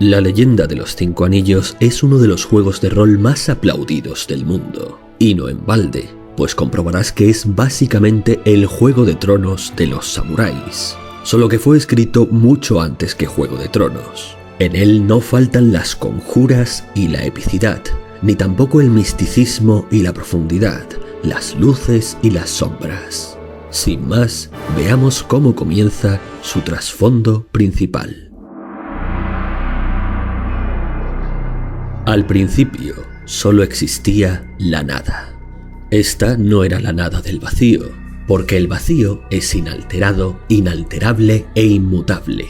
La leyenda de los 5 anillos es uno de los juegos de rol más aplaudidos del mundo, y no en balde, pues comprobarás que es básicamente el Juego de Tronos de los samuráis, solo que fue escrito mucho antes que Juego de Tronos. En él no faltan las conjuras y la epicidad, ni tampoco el misticismo y la profundidad, las luces y las sombras. Sin más, veamos cómo comienza su trasfondo principal. Al principio, solo existía la nada. Esta no era la nada del vacío, porque el vacío es inalterado, inalterable e inmutable.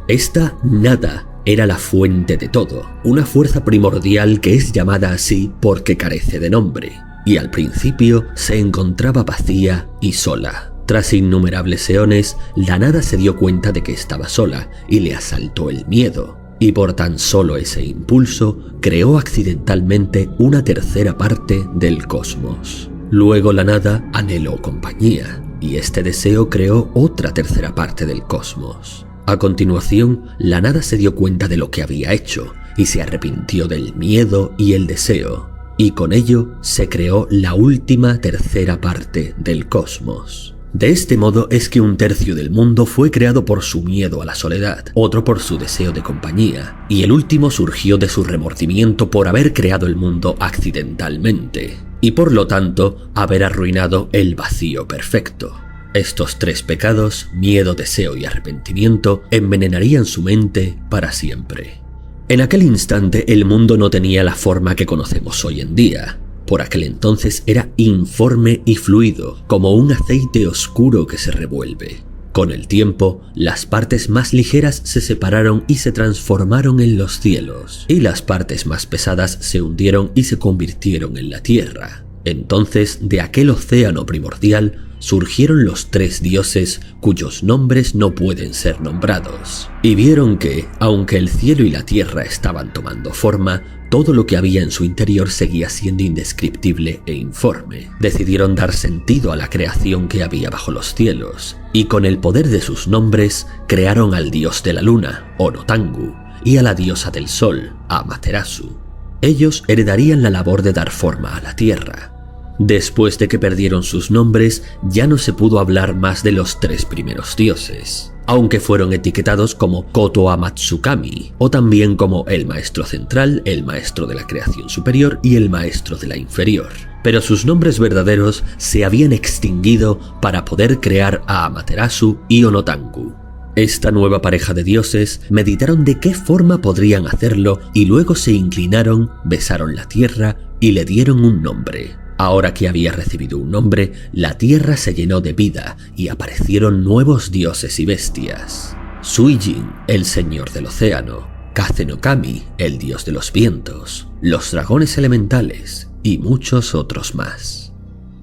Esta nada era la fuente de todo, una fuerza primordial que es llamada así porque carece de nombre, y al principio se encontraba vacía y sola. Tras innumerables eones, la nada se dio cuenta de que estaba sola y le asaltó el miedo. Y por tan solo ese impulso, creó accidentalmente una tercera parte del cosmos. Luego la nada anheló compañía, y este deseo creó otra tercera parte del cosmos. A continuación, la nada se dio cuenta de lo que había hecho, y se arrepintió del miedo y el deseo, y con ello se creó la última tercera parte del cosmos. De este modo es que un tercio del mundo fue creado por su miedo a la soledad, otro por su deseo de compañía, y el último surgió de su remordimiento por haber creado el mundo accidentalmente, y por lo tanto haber arruinado el vacío perfecto. Estos 3 pecados, miedo, deseo y arrepentimiento, envenenarían su mente para siempre. En aquel instante el mundo no tenía la forma que conocemos hoy en día. Por aquel entonces era informe y fluido, como un aceite oscuro que se revuelve. Con el tiempo, las partes más ligeras se separaron y se transformaron en los cielos, y las partes más pesadas se hundieron y se convirtieron en la tierra. Entonces, de aquel océano primordial, surgieron los 3 dioses cuyos nombres no pueden ser nombrados, y vieron que, aunque el cielo y la tierra estaban tomando forma, todo lo que había en su interior seguía siendo indescriptible e informe. Decidieron dar sentido a la creación que había bajo los cielos, y con el poder de sus nombres crearon al dios de la luna, Onotangu, y a la diosa del sol, Amaterasu. Ellos heredarían la labor de dar forma a la tierra. Después de que perdieron sus nombres, ya no se pudo hablar más de los 3 primeros dioses, aunque fueron etiquetados como Koto Amatsukami, o también como el maestro central, el maestro de la creación superior y el maestro de la inferior. Pero sus nombres verdaderos se habían extinguido para poder crear a Amaterasu y Onotangu. Esta nueva pareja de dioses meditaron de qué forma podrían hacerlo y luego se inclinaron, besaron la tierra y le dieron un nombre. Ahora que había recibido un nombre, la tierra se llenó de vida y aparecieron nuevos dioses y bestias. Suijin, el señor del océano, Kaze no Kami, el dios de los vientos, los dragones elementales y muchos otros más.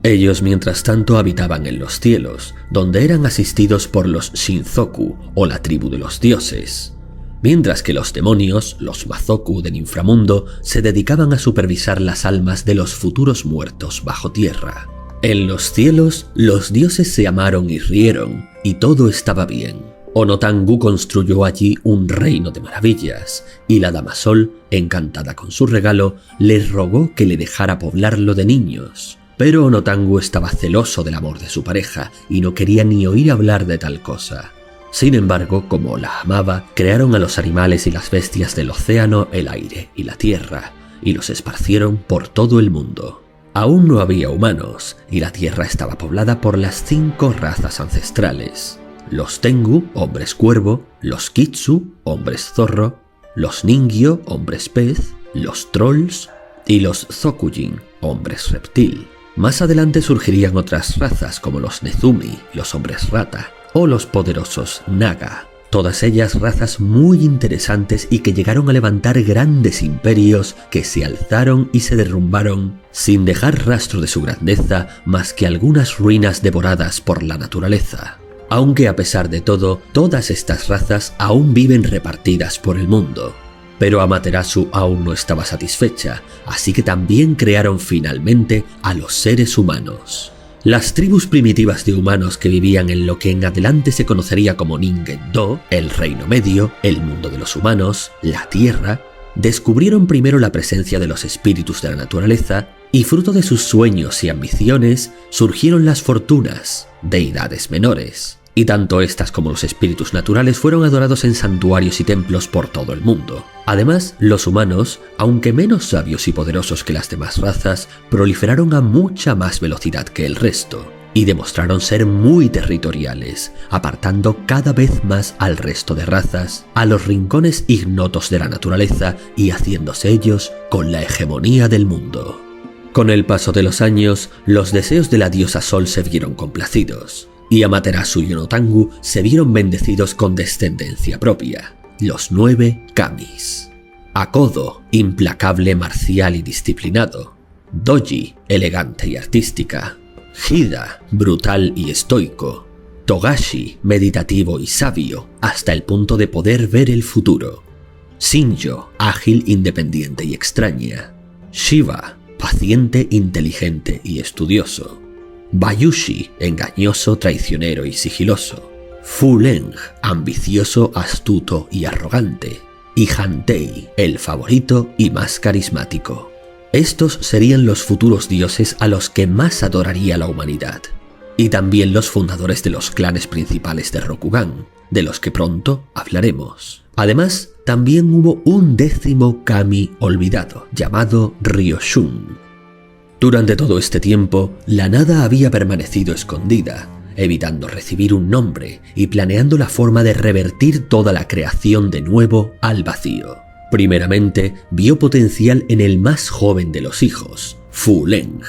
Ellos mientras tanto habitaban en los cielos, donde eran asistidos por los Shinzoku o la tribu de los dioses, mientras que los demonios, los Mazoku del inframundo, se dedicaban a supervisar las almas de los futuros muertos bajo tierra. En los cielos, los dioses se amaron y rieron, y todo estaba bien. Onotangu construyó allí un reino de maravillas, y la Dama Sol, encantada con su regalo, le rogó que le dejara poblarlo de niños. Pero Onotangu estaba celoso del amor de su pareja, y no quería ni oír hablar de tal cosa. Sin embargo, como la amaba, crearon a los animales y las bestias del océano, el aire y la tierra, y los esparcieron por todo el mundo. Aún no había humanos, y la tierra estaba poblada por las 5 razas ancestrales: los Tengu, hombres cuervo, los Kitsu, hombres zorro, los Ningyo, hombres pez, los Trolls y los Zokujin, hombres reptil. Más adelante surgirían otras razas como los Nezumi, los hombres rata, o los poderosos Naga, todas ellas razas muy interesantes y que llegaron a levantar grandes imperios que se alzaron y se derrumbaron sin dejar rastro de su grandeza más que algunas ruinas devoradas por la naturaleza. Aunque a pesar de todo, todas estas razas aún viven repartidas por el mundo. Pero Amaterasu aún no estaba satisfecha, así que también crearon finalmente a los seres humanos. Las tribus primitivas de humanos que vivían en lo que en adelante se conocería como Ningen-Do, el Reino Medio, el mundo de los humanos, la Tierra, descubrieron primero la presencia de los espíritus de la naturaleza y fruto de sus sueños y ambiciones surgieron las fortunas, deidades menores. Y tanto estas como los espíritus naturales fueron adorados en santuarios y templos por todo el mundo. Además, los humanos, aunque menos sabios y poderosos que las demás razas, proliferaron a mucha más velocidad que el resto, y demostraron ser muy territoriales, apartando cada vez más al resto de razas a los rincones ignotos de la naturaleza y haciéndose ellos con la hegemonía del mundo. Con el paso de los años, los deseos de la diosa Sol se vieron complacidos, y Amaterasu y Onotangu se vieron bendecidos con descendencia propia, los 9 kamis. Akodo, implacable, marcial y disciplinado. Doji, elegante y artística. Hida, brutal y estoico. Togashi, meditativo y sabio, hasta el punto de poder ver el futuro. Shinjo, ágil, independiente y extraña. Shiva, paciente, inteligente y estudioso. Bayushi, engañoso, traicionero y sigiloso. Fuleng, ambicioso, astuto y arrogante. Y Hantei, el favorito y más carismático. Estos serían los futuros dioses a los que más adoraría la humanidad. Y también los fundadores de los clanes principales de Rokugan, de los que pronto hablaremos. Además, también hubo un 10º kami olvidado, llamado Ryoshun. Durante todo este tiempo, la nada había permanecido escondida, evitando recibir un nombre y planeando la forma de revertir toda la creación de nuevo al vacío. Primeramente, vio potencial en el más joven de los hijos, Fuleng,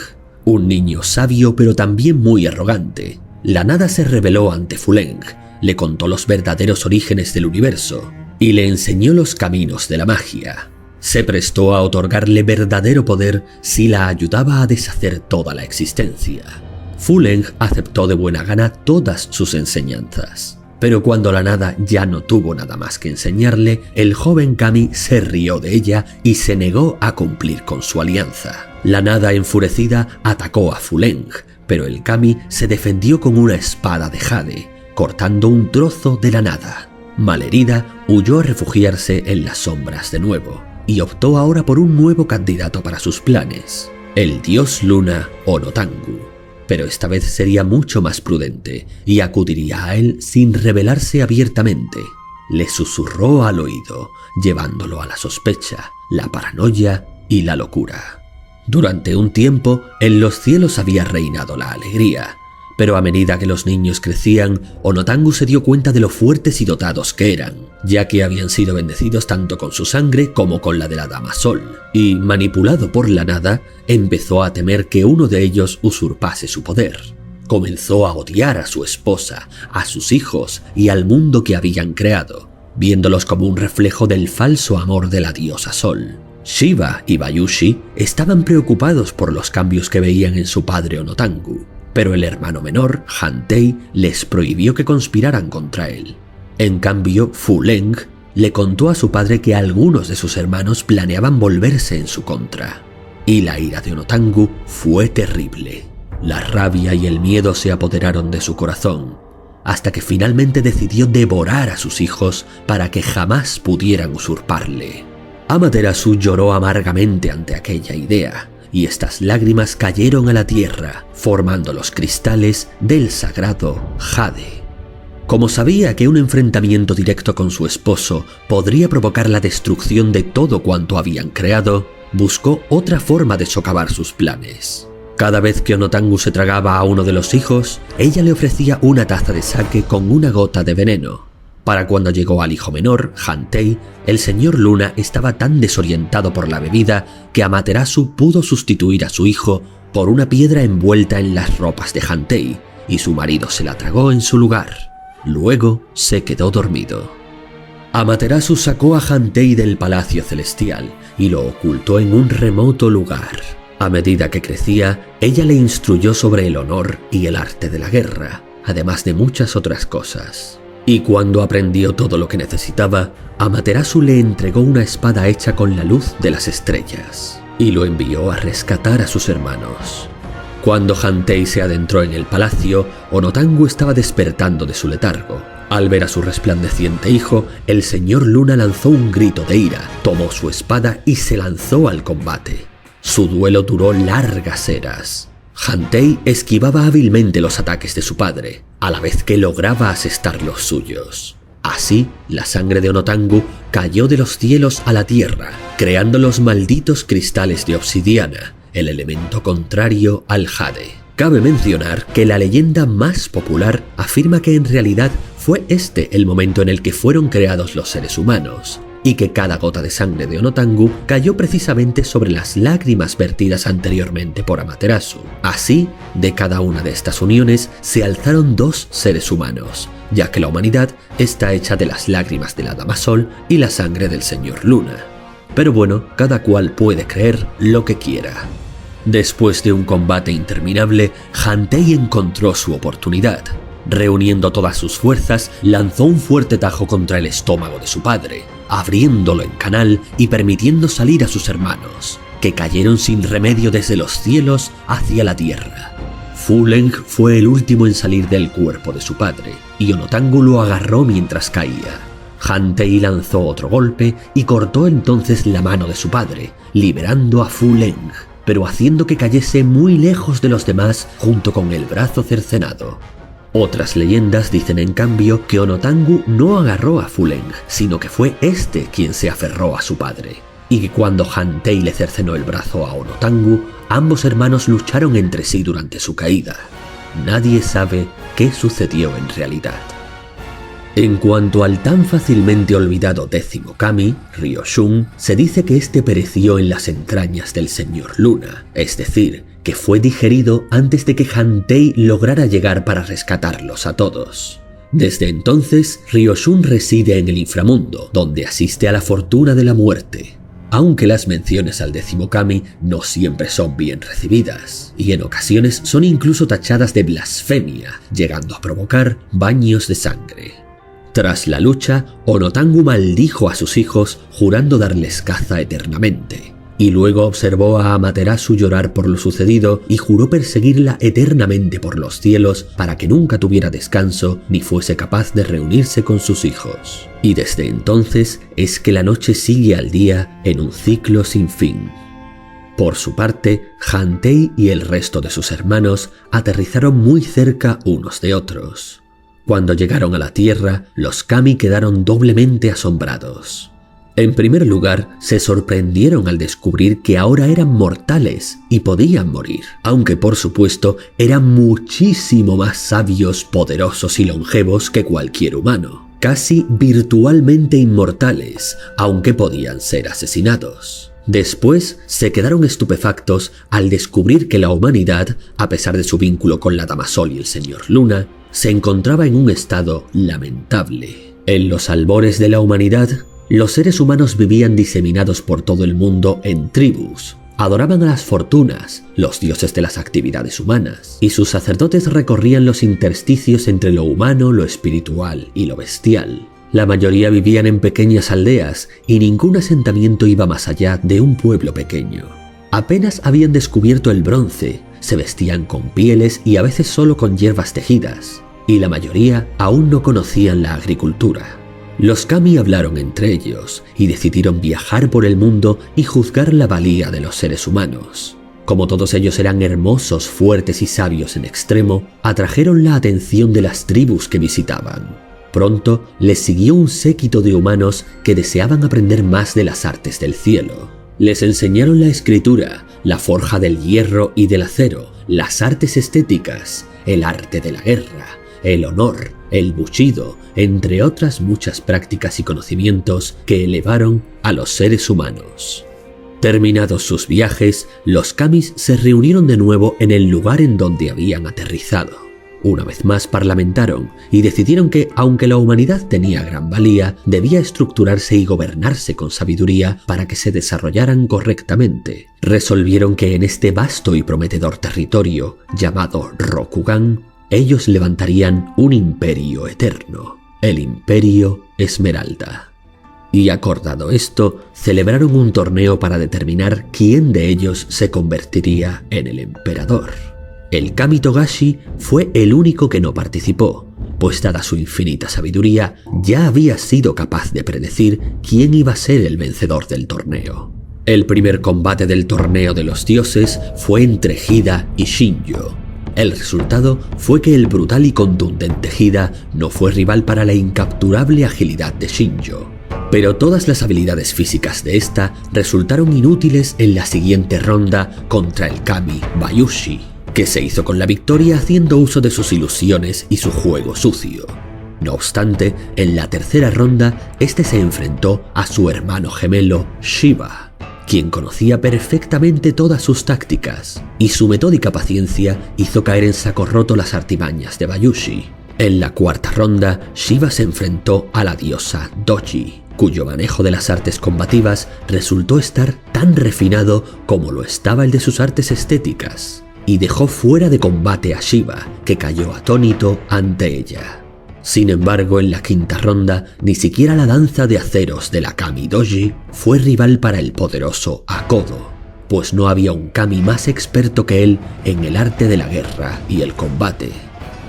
un niño sabio pero también muy arrogante. La nada se rebeló ante Fuleng, le contó los verdaderos orígenes del universo y le enseñó los caminos de la magia. Se prestó a otorgarle verdadero poder si la ayudaba a deshacer toda la existencia. Fuleng aceptó de buena gana todas sus enseñanzas. Pero cuando la nada ya no tuvo nada más que enseñarle, el joven kami se rió de ella y se negó a cumplir con su alianza. La nada enfurecida atacó a Fuleng, pero el kami se defendió con una espada de jade, cortando un trozo de la nada. Malherida, huyó a refugiarse en las sombras de nuevo, y optó ahora por un nuevo candidato para sus planes, el dios luna Onotangu. Pero esta vez sería mucho más prudente y acudiría a él sin revelarse abiertamente. Le susurró al oído, llevándolo a la sospecha, la paranoia y la locura. Durante un tiempo, en los cielos había reinado la alegría, pero a medida que los niños crecían, Onotangu se dio cuenta de lo fuertes y dotados que eran, ya que habían sido bendecidos tanto con su sangre como con la de la Dama Sol, y, manipulado por la nada, empezó a temer que uno de ellos usurpase su poder. Comenzó a odiar a su esposa, a sus hijos y al mundo que habían creado, viéndolos como un reflejo del falso amor de la diosa Sol. Shiva y Bayushi estaban preocupados por los cambios que veían en su padre Onotangu, pero el hermano menor, Hantei, les prohibió que conspiraran contra él. En cambio, Fuleng le contó a su padre que algunos de sus hermanos planeaban volverse en su contra. Y la ira de Onotangu fue terrible. La rabia y el miedo se apoderaron de su corazón, hasta que finalmente decidió devorar a sus hijos para que jamás pudieran usurparle. Amaterasu lloró amargamente ante aquella idea, y estas lágrimas cayeron a la tierra, formando los cristales del sagrado jade. Como sabía que un enfrentamiento directo con su esposo podría provocar la destrucción de todo cuanto habían creado, buscó otra forma de socavar sus planes. Cada vez que Onotangu se tragaba a uno de los hijos, ella le ofrecía una taza de sake con una gota de veneno. Para cuando llegó al hijo menor, Hantei, el señor Luna estaba tan desorientado por la bebida que Amaterasu pudo sustituir a su hijo por una piedra envuelta en las ropas de Hantei, y su marido se la tragó en su lugar. Luego se quedó dormido. Amaterasu sacó a Hantei del palacio celestial y lo ocultó en un remoto lugar. A medida que crecía, ella le instruyó sobre el honor y el arte de la guerra, además de muchas otras cosas. Y cuando aprendió todo lo que necesitaba, Amaterasu le entregó una espada hecha con la luz de las estrellas y lo envió a rescatar a sus hermanos. Cuando Hantei se adentró en el palacio, Onotangu estaba despertando de su letargo. Al ver a su resplandeciente hijo, el señor Luna lanzó un grito de ira, tomó su espada y se lanzó al combate. Su duelo duró largas eras. Hantei esquivaba hábilmente los ataques de su padre, a la vez que lograba asestar los suyos. Así, la sangre de Onotangu cayó de los cielos a la tierra, creando los malditos cristales de obsidiana, el elemento contrario al jade. Cabe mencionar que la leyenda más popular afirma que en realidad fue este el momento en el que fueron creados los seres humanos, y que cada gota de sangre de Onotangu cayó precisamente sobre las lágrimas vertidas anteriormente por Amaterasu. Así, de cada una de estas uniones se alzaron dos seres humanos, ya que la humanidad está hecha de las lágrimas de la Dama Sol y la sangre del señor Luna. Pero bueno, cada cual puede creer lo que quiera. Después de un combate interminable, Hantei encontró su oportunidad. Reuniendo todas sus fuerzas, lanzó un fuerte tajo contra el estómago de su padre, abriéndolo en canal y permitiendo salir a sus hermanos, que cayeron sin remedio desde los cielos hacia la tierra. Fu Leng fue el último en salir del cuerpo de su padre, y Onotangu lo agarró mientras caía. Hantei lanzó otro golpe y cortó entonces la mano de su padre, liberando a Fu Leng, pero haciendo que cayese muy lejos de los demás junto con el brazo cercenado. Otras leyendas dicen en cambio que Onotangu no agarró a Fu Leng, sino que fue este quien se aferró a su padre, y que cuando Hantei le cercenó el brazo a Onotangu, ambos hermanos lucharon entre sí durante su caída. Nadie sabe qué sucedió en realidad. En cuanto al tan fácilmente olvidado 10º kami, Ryoshun, se dice que este pereció en las entrañas del señor Luna, es decir, que fue digerido antes de que Hantei lograra llegar para rescatarlos a todos. Desde entonces, Ryoshun reside en el inframundo, donde asiste a la fortuna de la muerte, aunque las menciones al 10º kami no siempre son bien recibidas, y en ocasiones son incluso tachadas de blasfemia, llegando a provocar baños de sangre. Tras la lucha, Onotangu maldijo a sus hijos, jurando darles caza eternamente, y luego observó a Amaterasu llorar por lo sucedido y juró perseguirla eternamente por los cielos para que nunca tuviera descanso ni fuese capaz de reunirse con sus hijos. Y desde entonces es que la noche sigue al día en un ciclo sin fin. Por su parte, Hantei y el resto de sus hermanos aterrizaron muy cerca unos de otros. Cuando llegaron a la Tierra, los kami quedaron doblemente asombrados. En primer lugar, se sorprendieron al descubrir que ahora eran mortales y podían morir, aunque por supuesto eran muchísimo más sabios, poderosos y longevos que cualquier humano, casi virtualmente inmortales, aunque podían ser asesinados. Después se quedaron estupefactos al descubrir que la humanidad, a pesar de su vínculo con la Dama Sol y el señor Luna, se encontraba en un estado lamentable. En los albores de la humanidad, los seres humanos vivían diseminados por todo el mundo en tribus, adoraban a las fortunas, los dioses de las actividades humanas, y sus sacerdotes recorrían los intersticios entre lo humano, lo espiritual y lo bestial. La mayoría vivían en pequeñas aldeas y ningún asentamiento iba más allá de un pueblo pequeño. Apenas habían descubierto el bronce, se vestían con pieles y a veces solo con hierbas tejidas, y la mayoría aún no conocían la agricultura. Los kami hablaron entre ellos y decidieron viajar por el mundo y juzgar la valía de los seres humanos. Como todos ellos eran hermosos, fuertes y sabios en extremo, atrajeron la atención de las tribus que visitaban. Pronto les siguió un séquito de humanos que deseaban aprender más de las artes del cielo. Les enseñaron la escritura, la forja del hierro y del acero, las artes estéticas, el arte de la guerra, el honor, el bushido, entre otras muchas prácticas y conocimientos que elevaron a los seres humanos. Terminados sus viajes, los kamis se reunieron de nuevo en el lugar en donde habían aterrizado. Una vez más parlamentaron y decidieron que, aunque la humanidad tenía gran valía, debía estructurarse y gobernarse con sabiduría para que se desarrollaran correctamente. Resolvieron que en este vasto y prometedor territorio, llamado Rokugan, ellos levantarían un imperio eterno, el Imperio Esmeralda. Y acordado esto, celebraron un torneo para determinar quién de ellos se convertiría en el emperador. El Kami Togashi fue el único que no participó, pues dada su infinita sabiduría, ya había sido capaz de predecir quién iba a ser el vencedor del torneo. El primer combate del torneo de los dioses fue entre Hida y Shinjo. El resultado fue que el brutal y contundente Hida no fue rival para la incapturable agilidad de Shinjo, pero todas las habilidades físicas de esta resultaron inútiles en la siguiente ronda contra el Kami Bayushi, que se hizo con la victoria haciendo uso de sus ilusiones y su juego sucio. No obstante, en la tercera ronda, este se enfrentó a su hermano gemelo Shiva, quien conocía perfectamente todas sus tácticas, y su metódica paciencia hizo caer en saco roto las artimañas de Bayushi. En la cuarta ronda, Shiva se enfrentó a la diosa Doji, cuyo manejo de las artes combativas resultó estar tan refinado como lo estaba el de sus artes estéticas, y dejó fuera de combate a Shiva, que cayó atónito ante ella. Sin embargo, en la quinta ronda, ni siquiera la danza de aceros de la Kami Doji fue rival para el poderoso Akodo, pues no había un Kami más experto que él en el arte de la guerra y el combate.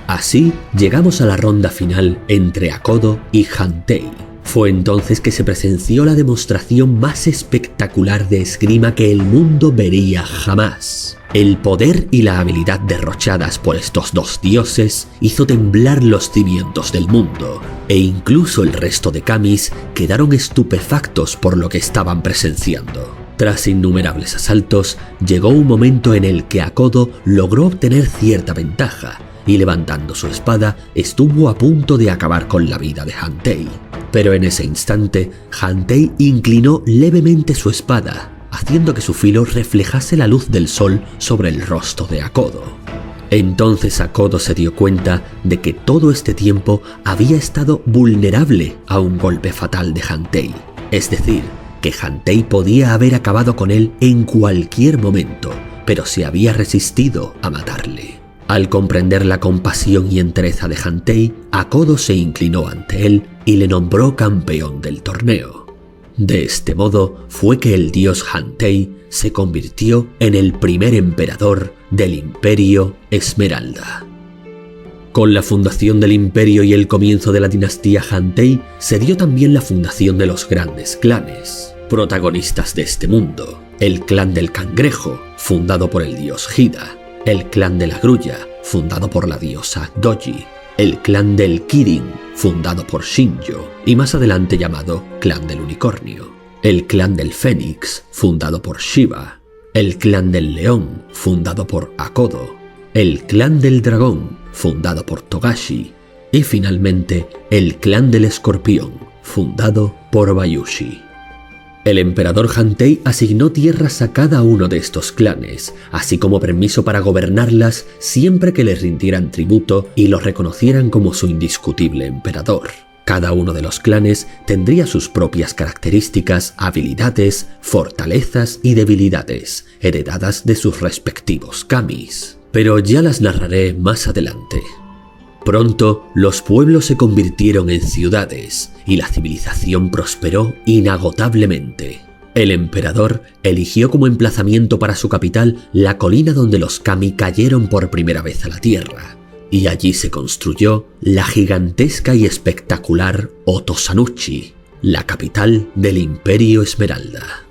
Así, llegamos a la ronda final entre Akodo y Hantei. Fue entonces que se presenció la demostración más espectacular de esgrima que el mundo vería jamás. El poder y la habilidad derrochadas por estos dos dioses hizo temblar los cimientos del mundo, e incluso el resto de kamis quedaron estupefactos por lo que estaban presenciando. Tras innumerables asaltos, llegó un momento en el que Akodo logró obtener cierta ventaja, y levantando su espada estuvo a punto de acabar con la vida de Hantei. Pero en ese instante, Hantei inclinó levemente su espada, haciendo que su filo reflejase la luz del sol sobre el rostro de Akodo. Entonces Akodo se dio cuenta de que todo este tiempo había estado vulnerable a un golpe fatal de Hantei, es decir, que Hantei podía haber acabado con él en cualquier momento, pero se había resistido a matarle. Al comprender la compasión y entereza de Hantei, Akodo se inclinó ante él y le nombró campeón del torneo. De este modo fue que el dios Hantei se convirtió en el primer emperador del Imperio Esmeralda. Con la fundación del imperio y el comienzo de la dinastía Hantei se dio también la fundación de los grandes clanes, protagonistas de este mundo: el clan del cangrejo, fundado por el dios Hida; el clan de la grulla, fundado por la diosa Doji; el clan del Kirin, fundado por Shinjo y más adelante llamado clan del unicornio; el clan del Fénix, fundado por Shiva; el clan del león, fundado por Akodo; el clan del dragón, fundado por Togashi; y finalmente el clan del escorpión, fundado por Bayushi. El emperador Hantei asignó tierras a cada uno de estos clanes, así como permiso para gobernarlas siempre que les rindieran tributo y lo reconocieran como su indiscutible emperador. Cada uno de los clanes tendría sus propias características, habilidades, fortalezas y debilidades, heredadas de sus respectivos kamis, pero ya las narraré más adelante. Pronto, los pueblos se convirtieron en ciudades y la civilización prosperó inagotablemente. El emperador eligió como emplazamiento para su capital la colina donde los kami cayeron por primera vez a la tierra, y allí se construyó la gigantesca y espectacular Otosanuchi, la capital del Imperio Esmeralda.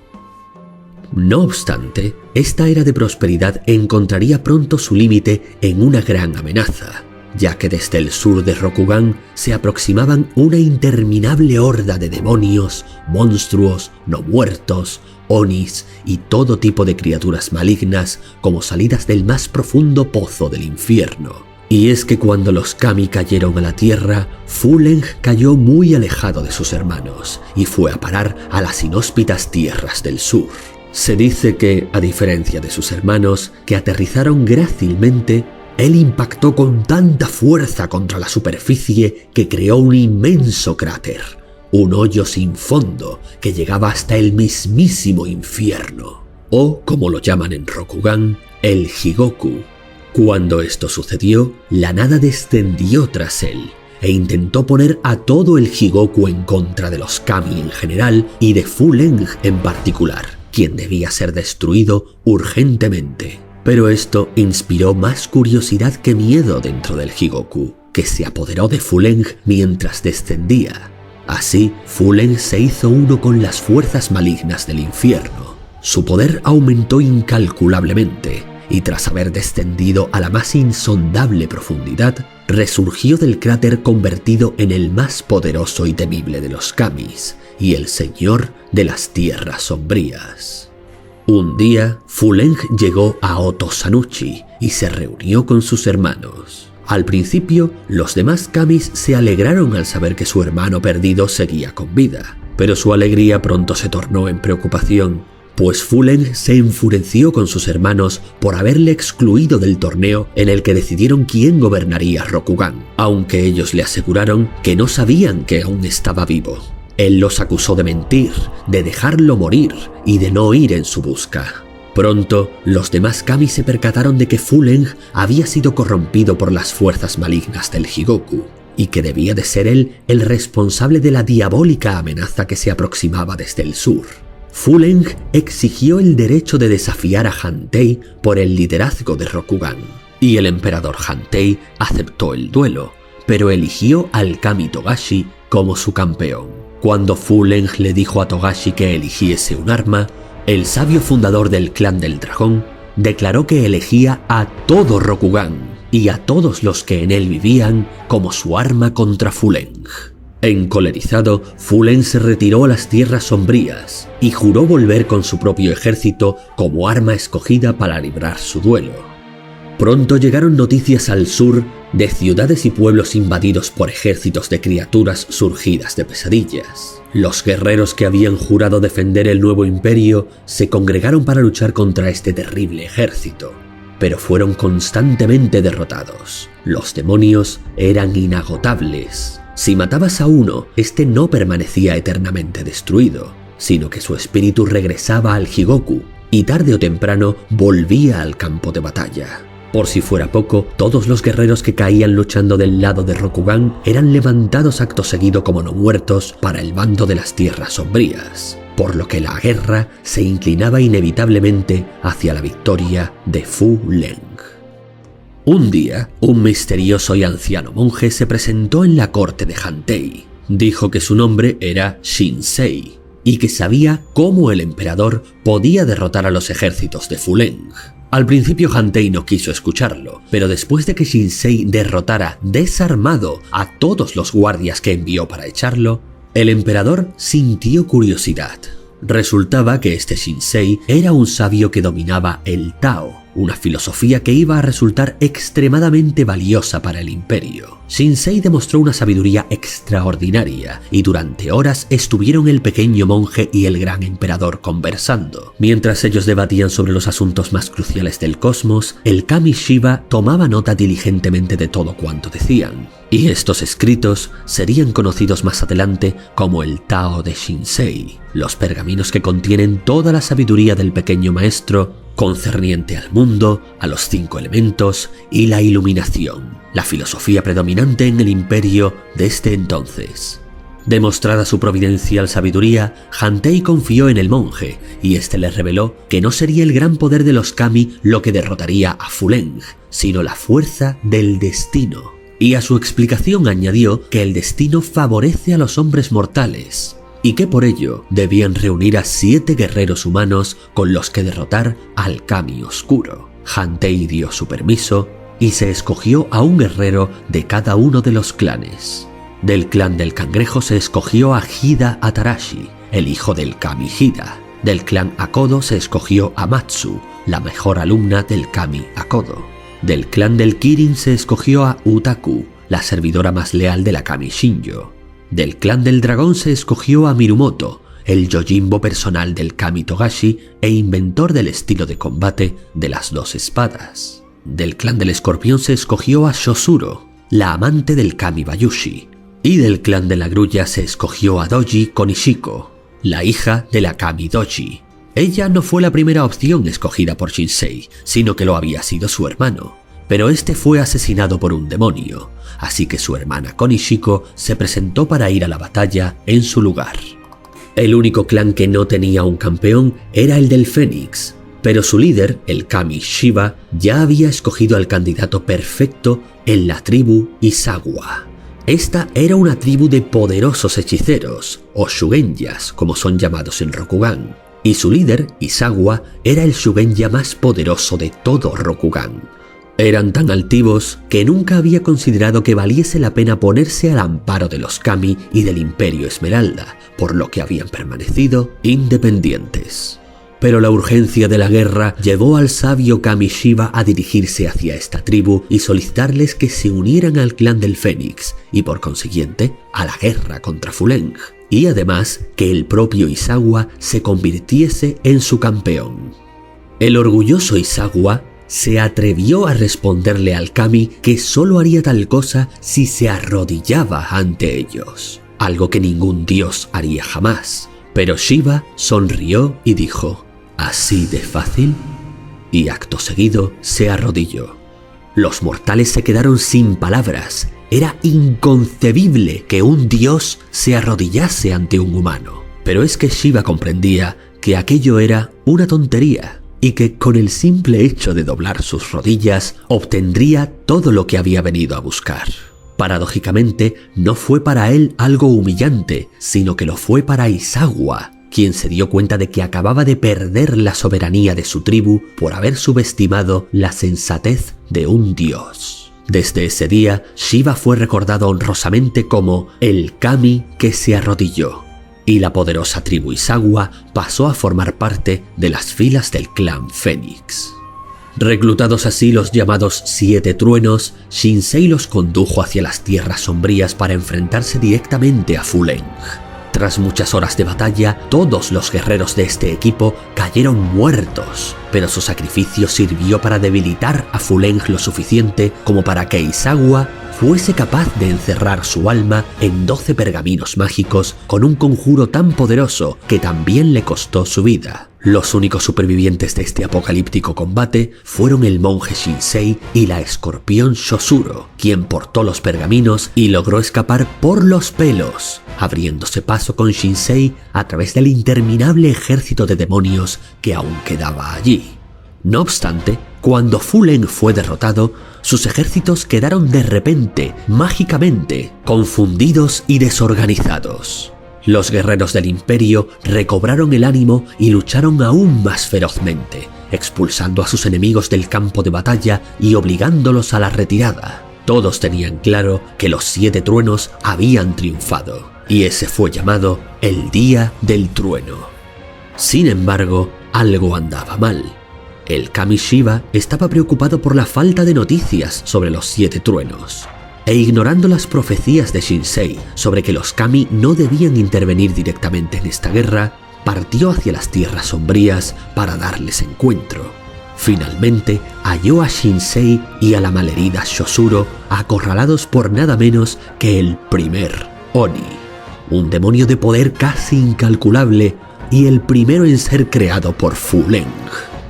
No obstante, esta era de prosperidad encontraría pronto su límite en una gran amenaza, ya que desde el sur de Rokugan se aproximaban una interminable horda de demonios, monstruos, no muertos, onis y todo tipo de criaturas malignas como salidas del más profundo pozo del infierno. Y es que cuando los kami cayeron a la tierra, Fuleng cayó muy alejado de sus hermanos y fue a parar a las inhóspitas tierras del sur. Se dice que, a diferencia de sus hermanos, que aterrizaron grácilmente, él impactó con tanta fuerza contra la superficie que creó un inmenso cráter, un hoyo sin fondo que llegaba hasta el mismísimo infierno, o como lo llaman en Rokugan, el Higoku. Cuando esto sucedió, la nada descendió tras él e intentó poner a todo el Higoku en contra de los kami en general y de Fuleng en particular, quien debía ser destruido urgentemente. Pero esto inspiró más curiosidad que miedo dentro del Higoku, que se apoderó de Fuleng mientras descendía. Así, Fuleng se hizo uno con las fuerzas malignas del infierno. Su poder aumentó incalculablemente, y tras haber descendido a la más insondable profundidad, resurgió del cráter convertido en el más poderoso y temible de los kamis, y el señor de las tierras sombrías. Un día, Fuleng llegó a Otosanuchi y se reunió con sus hermanos. Al principio, los demás kamis se alegraron al saber que su hermano perdido seguía con vida, pero su alegría pronto se tornó en preocupación, pues Fuleng se enfureció con sus hermanos por haberle excluido del torneo en el que decidieron quién gobernaría Rokugan, aunque ellos le aseguraron que no sabían que aún estaba vivo. Él los acusó de mentir, de dejarlo morir y de no ir en su busca. Pronto, los demás kami se percataron de que Fuleng había sido corrompido por las fuerzas malignas del Higoku, y que debía de ser él el responsable de la diabólica amenaza que se aproximaba desde el sur. Fuleng exigió el derecho de desafiar a Hantei por el liderazgo de Rokugan, y el emperador Hantei aceptó el duelo, pero eligió al kami Togashi como su campeón. Cuando Fuleng le dijo a Togashi que eligiese un arma, el sabio fundador del clan del dragón declaró que elegía a todo Rokugan y a todos los que en él vivían como su arma contra Fuleng. Encolerizado, Fuleng se retiró a las tierras sombrías y juró volver con su propio ejército como arma escogida para librar su duelo. Pronto llegaron noticias al sur de ciudades y pueblos invadidos por ejércitos de criaturas surgidas de pesadillas. Los guerreros que habían jurado defender el nuevo imperio se congregaron para luchar contra este terrible ejército, pero fueron constantemente derrotados. Los demonios eran inagotables. Si matabas a uno, este no permanecía eternamente destruido, sino que su espíritu regresaba al Higoku y tarde o temprano volvía al campo de batalla. Por si fuera poco, todos los guerreros que caían luchando del lado de Rokugan eran levantados acto seguido como no muertos para el bando de las tierras sombrías, por lo que la guerra se inclinaba inevitablemente hacia la victoria de Fuleng. Un día, un misterioso y anciano monje se presentó en la corte de Hantei. Dijo que su nombre era Shinsei y que sabía cómo el emperador podía derrotar a los ejércitos de Fuleng. Al principio Hantei no quiso escucharlo, pero después de que Shinsei derrotara desarmado a todos los guardias que envió para echarlo, el emperador sintió curiosidad. Resultaba que este Shinsei era un sabio que dominaba el Tao, una filosofía que iba a resultar extremadamente valiosa para el imperio. Shinsei demostró una sabiduría extraordinaria y durante horas estuvieron el pequeño monje y el gran emperador conversando. Mientras ellos debatían sobre los asuntos más cruciales del cosmos, el kami Shiva tomaba nota diligentemente de todo cuanto decían, y estos escritos serían conocidos más adelante como el Tao de Shinsei, los pergaminos que contienen toda la sabiduría del pequeño maestro concerniente al mundo, a los 5 elementos y la iluminación, la filosofía predominante en el imperio desde entonces. Demostrada su providencial sabiduría, Hantei confió en el monje y este le reveló que no sería el gran poder de los kami lo que derrotaría a Fuleng, sino la fuerza del destino. Y a su explicación añadió que el destino favorece a los hombres mortales, y que por ello debían reunir a 7 guerreros humanos con los que derrotar al kami oscuro. Hantei dio su permiso y se escogió a un guerrero de cada uno de los clanes. Del clan del cangrejo se escogió a Hida Atarashi, el hijo del kami Hida. Del clan Akodo se escogió a Matsu, la mejor alumna del kami Akodo. Del clan del Kirin se escogió a Utaku, la servidora más leal de la kami Shinjo. Del clan del dragón se escogió a Mirumoto, el yojimbo personal del kami Togashi e inventor del estilo de combate de las 2 espadas. Del clan del escorpión se escogió a Shosuro, la amante del kami Bayushi. Y del clan de la grulla se escogió a Doji Konishiko, la hija de la kami Doji. Ella no fue la primera opción escogida por Shinsei, sino que lo había sido su hermano. Pero este fue asesinado por un demonio, así que su hermana Konishiko se presentó para ir a la batalla en su lugar. El único clan que no tenía un campeón era el del Fénix, Pero su líder, el kami Shiva, ya había escogido al candidato perfecto en la tribu Izawa. Esta era una tribu de poderosos hechiceros, o shugenyas, como son llamados en Rokugan, y su líder, Izawa, era el shugenya más poderoso de todo Rokugan. Eran tan altivos que nunca había considerado que valiese la pena ponerse al amparo de los kami y del Imperio Esmeralda, por lo que habían permanecido independientes. Pero la urgencia de la guerra llevó al sabio kami Shiva a dirigirse hacia esta tribu y solicitarles que se unieran al clan del Fénix y por consiguiente a la guerra contra Fuleng, y además que el propio Izawa se convirtiese en su campeón. El orgulloso Izawa se atrevió a responderle al kami que solo haría tal cosa si se arrodillaba ante ellos, algo que ningún dios haría jamás. Pero Shiva sonrió y dijo: ¿así de fácil? Y acto seguido se arrodilló. Los mortales se quedaron sin palabras. Era inconcebible que un dios se arrodillase ante un humano. Pero es que Shiva comprendía que aquello era una tontería y que con el simple hecho de doblar sus rodillas obtendría todo lo que había venido a buscar. Paradójicamente, no fue para él algo humillante, sino que lo fue para Izawa, quien se dio cuenta de que acababa de perder la soberanía de su tribu por haber subestimado la sensatez de un dios. Desde ese día, Shiva fue recordado honrosamente como el kami que se arrodilló, y la poderosa tribu Izawa pasó a formar parte de las filas del clan Fénix. Reclutados así los llamados Siete Truenos, Shinsei los condujo hacia las tierras sombrías para enfrentarse directamente a Fuleng. Tras muchas horas de batalla, todos los guerreros de este equipo cayeron muertos, pero su sacrificio sirvió para debilitar a Fuleng lo suficiente como para que Izawa fuese capaz de encerrar su alma en 12 pergaminos mágicos con un conjuro tan poderoso que también le costó su vida. Los únicos supervivientes de este apocalíptico combate fueron el monje Shinsei y la escorpión Shosuro, quien portó los pergaminos y logró escapar por los pelos, abriéndose paso con Shinsei a través del interminable ejército de demonios que aún quedaba allí. No obstante, cuando Fuleng fue derrotado, sus ejércitos quedaron de repente, mágicamente, confundidos y desorganizados. Los guerreros del Imperio recobraron el ánimo y lucharon aún más ferozmente, expulsando a sus enemigos del campo de batalla y obligándolos a la retirada. Todos tenían claro que los Siete Truenos habían triunfado, y ese fue llamado el Día del Trueno. Sin embargo, algo andaba mal. El kami Shiva estaba preocupado por la falta de noticias sobre los Siete Truenos, e ignorando las profecías de Shinsei sobre que los kami no debían intervenir directamente en esta guerra, partió hacia las tierras sombrías para darles encuentro. Finalmente halló a Shinsei y a la malherida Shosuro acorralados por nada menos que el primer Oni, un demonio de poder casi incalculable y el primero en ser creado por Fuleng.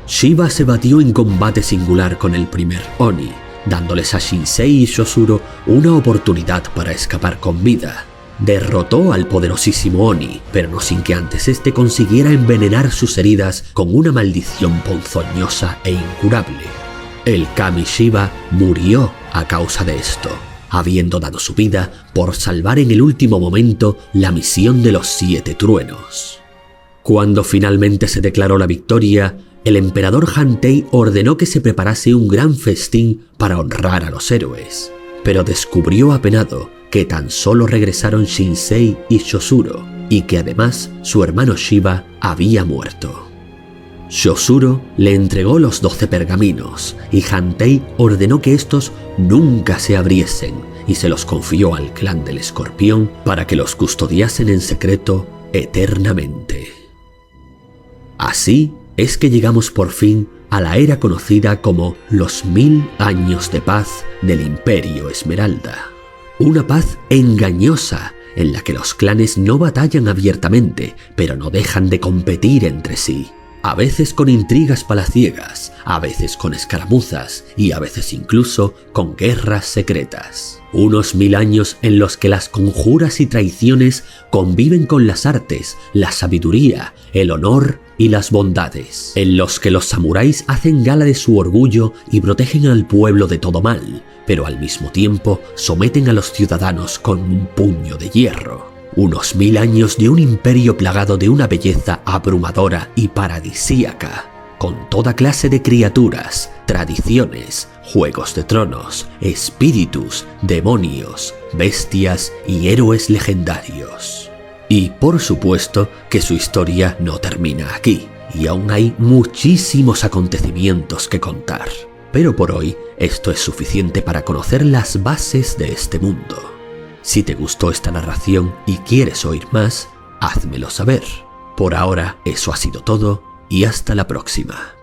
Shiva se batió en combate singular con el primer Oni, dándoles a Shinsei y Shosuro una oportunidad para escapar con vida. Derrotó al poderosísimo Oni, pero no sin que antes este consiguiera envenenar sus heridas con una maldición ponzoñosa e incurable. El kami Shiva murió a causa de esto, habiendo dado su vida por salvar en el último momento la misión de los Siete Truenos. Cuando finalmente se declaró la victoria, el emperador Hantei ordenó que se preparase un gran festín para honrar a los héroes, pero descubrió apenado que tan solo regresaron Shinsei y Shosuro, y que además su hermano Shiva había muerto. Shosuro le entregó los 12 pergaminos, y Hantei ordenó que estos nunca se abriesen, y se los confió al clan del Escorpión para que los custodiasen en secreto eternamente. Así es que llegamos por fin a la era conocida como los 1000 años de paz del Imperio Esmeralda. Una paz engañosa en la que los clanes no batallan abiertamente, pero no dejan de competir entre sí, a veces con intrigas palaciegas, a veces con escaramuzas y a veces incluso con guerras secretas. Unos 1000 años en los que las conjuras y traiciones conviven con las artes, la sabiduría, el honor y las bondades, en los que los samuráis hacen gala de su orgullo y protegen al pueblo de todo mal, pero al mismo tiempo someten a los ciudadanos con un puño de hierro. Unos 1000 años de un imperio plagado de una belleza abrumadora y paradisíaca, con toda clase de criaturas, tradiciones, juegos de tronos, espíritus, demonios, bestias y héroes legendarios. Y por supuesto que su historia no termina aquí, y aún hay muchísimos acontecimientos que contar. Pero por hoy esto es suficiente para conocer las bases de este mundo. Si te gustó esta narración y quieres oír más, házmelo saber. Por ahora eso ha sido todo y hasta la próxima.